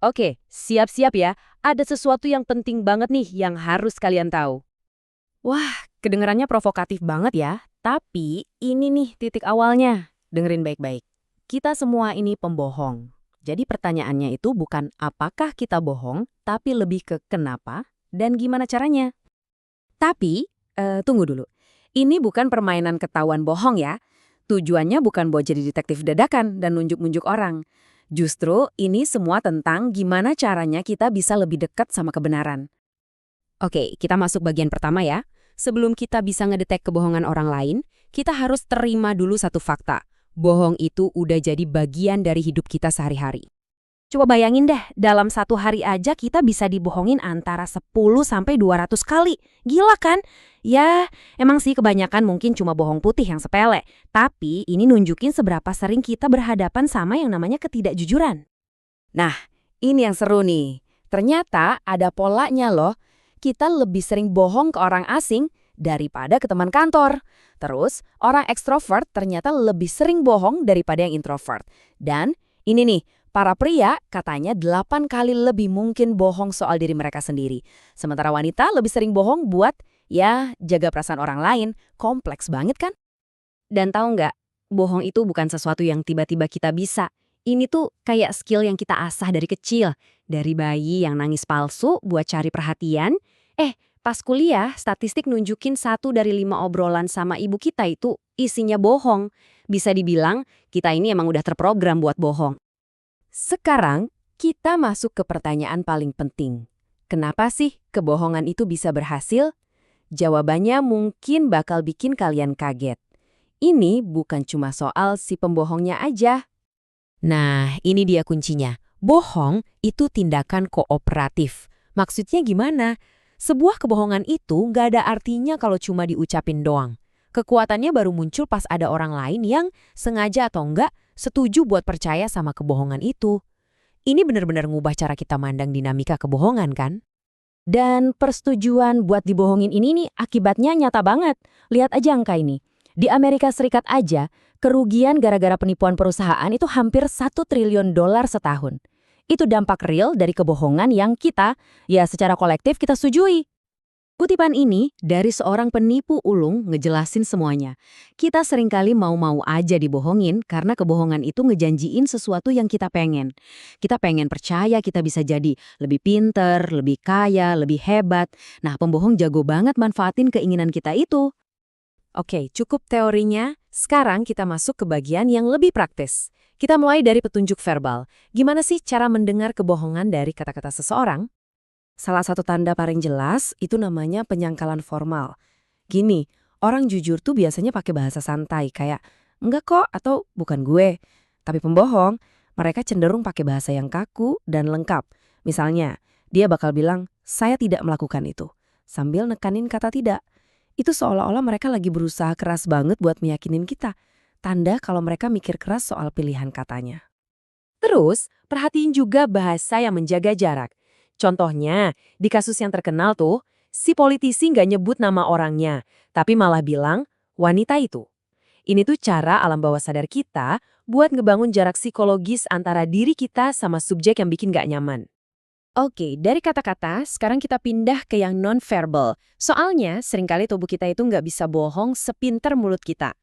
Oke, siap-siap ya. Ada sesuatu yang penting banget nih yang harus kalian tahu. Wah, kedengarannya provokatif banget ya. Tapi ini nih titik awalnya. Dengerin baik-baik. Kita semua ini pembohong. Jadi pertanyaannya itu bukan apakah kita bohong, tapi lebih ke kenapa dan gimana caranya. Tapi, tunggu dulu. Ini bukan permainan ketahuan bohong ya. Tujuannya bukan buat jadi detektif dadakan dan nunjuk-nunjuk orang. Justru ini semua tentang gimana caranya kita bisa lebih dekat sama kebenaran. Oke, kita masuk bagian pertama ya. Sebelum kita bisa ngedetek kebohongan orang lain, kita harus terima dulu satu fakta. Bohong itu udah jadi bagian dari hidup kita sehari-hari. Coba bayangin deh, dalam satu hari aja kita bisa dibohongin antara 10 sampai 200 kali. Gila kan? Ya, emang sih kebanyakan mungkin cuma bohong putih yang sepele. Tapi ini nunjukin seberapa sering kita berhadapan sama yang namanya ketidakjujuran. Nah, ini yang seru nih. Ternyata ada polanya loh. Kita lebih sering bohong ke orang asing daripada ke teman kantor. Terus, orang ekstrovert ternyata lebih sering bohong daripada yang introvert. Dan ini nih, para pria katanya 8 kali lebih mungkin bohong soal diri mereka sendiri. Sementara wanita lebih sering bohong buat, ya, jaga perasaan orang lain. Kompleks banget kan? Dan tahu nggak, bohong itu bukan sesuatu yang tiba-tiba kita bisa. Ini tuh kayak skill yang kita asah dari kecil. Dari bayi yang nangis palsu buat cari perhatian. Pas kuliah, statistik nunjukin 1 dari 5 obrolan sama ibu kita itu isinya bohong. Bisa dibilang, kita ini emang udah terprogram buat bohong. Sekarang, kita masuk ke pertanyaan paling penting. Kenapa sih kebohongan itu bisa berhasil? Jawabannya mungkin bakal bikin kalian kaget. Ini bukan cuma soal si pembohongnya aja. Nah, ini dia kuncinya. Bohong itu tindakan kooperatif. Maksudnya gimana? Sebuah kebohongan itu nggak ada artinya kalau cuma diucapin doang. Kekuatannya baru muncul pas ada orang lain yang sengaja atau enggak setuju buat percaya sama kebohongan itu. Ini benar-benar ngubah cara kita mandang dinamika kebohongan kan? Dan persetujuan buat dibohongin ini nih akibatnya nyata banget. Lihat aja angka ini. Di Amerika Serikat aja, kerugian gara-gara penipuan perusahaan itu hampir $1 triliun setahun. Itu dampak real dari kebohongan yang kita, ya secara kolektif kita setujui. Kutipan ini dari seorang penipu ulung ngejelasin semuanya. Kita seringkali mau-mau aja dibohongin karena kebohongan itu ngejanjiin sesuatu yang kita pengen. Kita pengen percaya kita bisa jadi lebih pinter, lebih kaya, lebih hebat. Nah, pembohong jago banget manfaatin keinginan kita itu. Oke, cukup teorinya. Sekarang kita masuk ke bagian yang lebih praktis. Kita mulai dari petunjuk verbal. Gimana sih cara mendengar kebohongan dari kata-kata seseorang? Salah satu tanda paling jelas itu namanya penyangkalan formal. Gini, orang jujur tuh biasanya pakai bahasa santai kayak enggak kok atau bukan gue. Tapi pembohong, mereka cenderung pakai bahasa yang kaku dan lengkap. Misalnya, dia bakal bilang, saya tidak melakukan itu. Sambil nekanin kata tidak. Itu seolah-olah mereka lagi berusaha keras banget buat meyakinin kita. Tanda kalau mereka mikir keras soal pilihan katanya. Terus, perhatiin juga bahasa yang menjaga jarak. Contohnya, di kasus yang terkenal tuh, si politisi nggak nyebut nama orangnya, tapi malah bilang, wanita itu. Ini tuh cara alam bawah sadar kita buat ngebangun jarak psikologis antara diri kita sama subjek yang bikin nggak nyaman. Oke, dari kata-kata, sekarang kita pindah ke yang non-verbal. Soalnya, seringkali tubuh kita itu nggak bisa bohong sepinter mulut kita.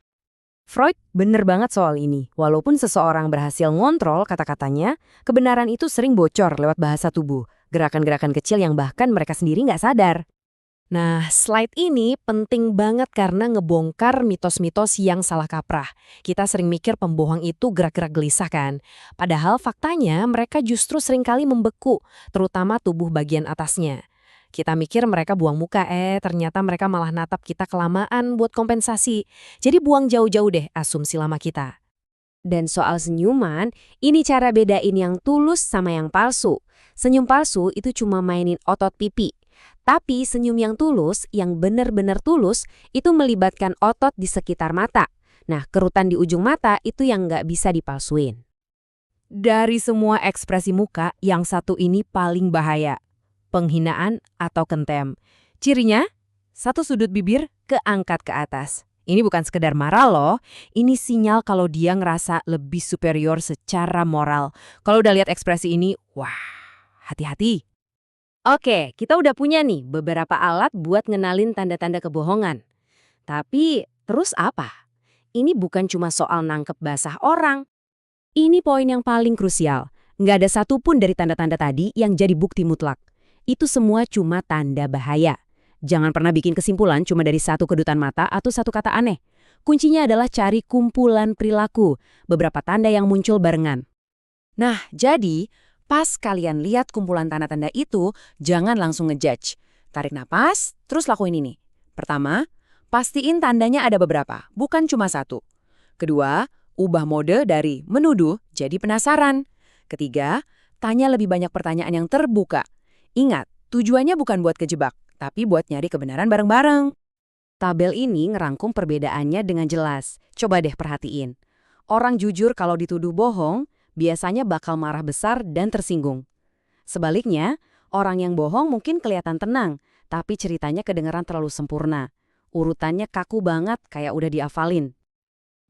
Freud bener banget soal ini. Walaupun seseorang berhasil ngontrol kata-katanya, kebenaran itu sering bocor lewat bahasa tubuh. Gerakan-gerakan kecil yang bahkan mereka sendiri nggak sadar. Nah, slide ini penting banget karena ngebongkar mitos-mitos yang salah kaprah. Kita sering mikir pembohong itu gerak-gerak gelisah kan? Padahal faktanya mereka justru seringkali membeku, terutama tubuh bagian atasnya. Kita mikir mereka buang muka, ternyata mereka malah natap kita kelamaan buat kompensasi. Jadi buang jauh-jauh deh asumsi lama kita. Dan soal senyuman, ini cara bedain yang tulus sama yang palsu. Senyum palsu itu cuma mainin otot pipi. Tapi senyum yang tulus, yang benar-benar tulus, itu melibatkan otot di sekitar mata. Nah, kerutan di ujung mata itu yang nggak bisa dipalsuin. Dari semua ekspresi muka, yang satu ini paling bahaya. Penghinaan atau kentem. Cirinya, satu sudut bibir keangkat ke atas. Ini bukan sekedar marah loh, ini sinyal kalau dia ngerasa lebih superior secara moral. Kalau udah lihat ekspresi ini, wah, hati-hati. Oke, kita udah punya nih beberapa alat buat ngenalin tanda-tanda kebohongan. Tapi, terus apa? Ini bukan cuma soal nangkep basah orang. Ini poin yang paling krusial. Nggak ada satupun dari tanda-tanda tadi yang jadi bukti mutlak. Itu semua cuma tanda bahaya. Jangan pernah bikin kesimpulan cuma dari satu kedutan mata atau satu kata aneh. Kuncinya adalah cari kumpulan perilaku, beberapa tanda yang muncul barengan. Nah, jadi pas kalian lihat kumpulan tanda-tanda itu, jangan langsung ngejudge. Tarik napas, terus lakuin ini. Pertama, pastiin tandanya ada beberapa, bukan cuma satu. Kedua, ubah mode dari menuduh jadi penasaran. Ketiga, tanya lebih banyak pertanyaan yang terbuka. Ingat, tujuannya bukan buat kejebak, tapi buat nyari kebenaran bareng-bareng. Tabel ini ngerangkum perbedaannya dengan jelas. Coba deh perhatiin. Orang jujur kalau dituduh bohong, biasanya bakal marah besar dan tersinggung. Sebaliknya, orang yang bohong mungkin kelihatan tenang, tapi ceritanya kedengeran terlalu sempurna. Urutannya kaku banget, kayak udah dihafalin.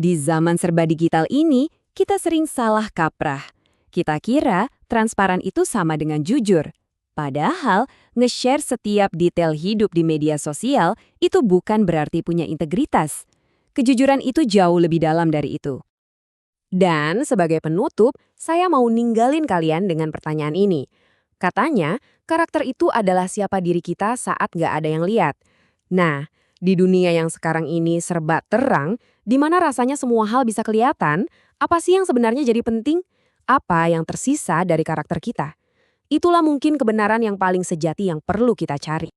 Di zaman serba digital ini, kita sering salah kaprah. Kita kira transparan itu sama dengan jujur. Padahal, nge-share setiap detail hidup di media sosial itu bukan berarti punya integritas. Kejujuran itu jauh lebih dalam dari itu. Dan sebagai penutup, saya mau ninggalin kalian dengan pertanyaan ini. Katanya, karakter itu adalah siapa diri kita saat nggak ada yang lihat. Nah, di dunia yang sekarang ini serba terang, di mana rasanya semua hal bisa kelihatan, apa sih yang sebenarnya jadi penting? Apa yang tersisa dari karakter kita? Itulah mungkin kebenaran yang paling sejati yang perlu kita cari.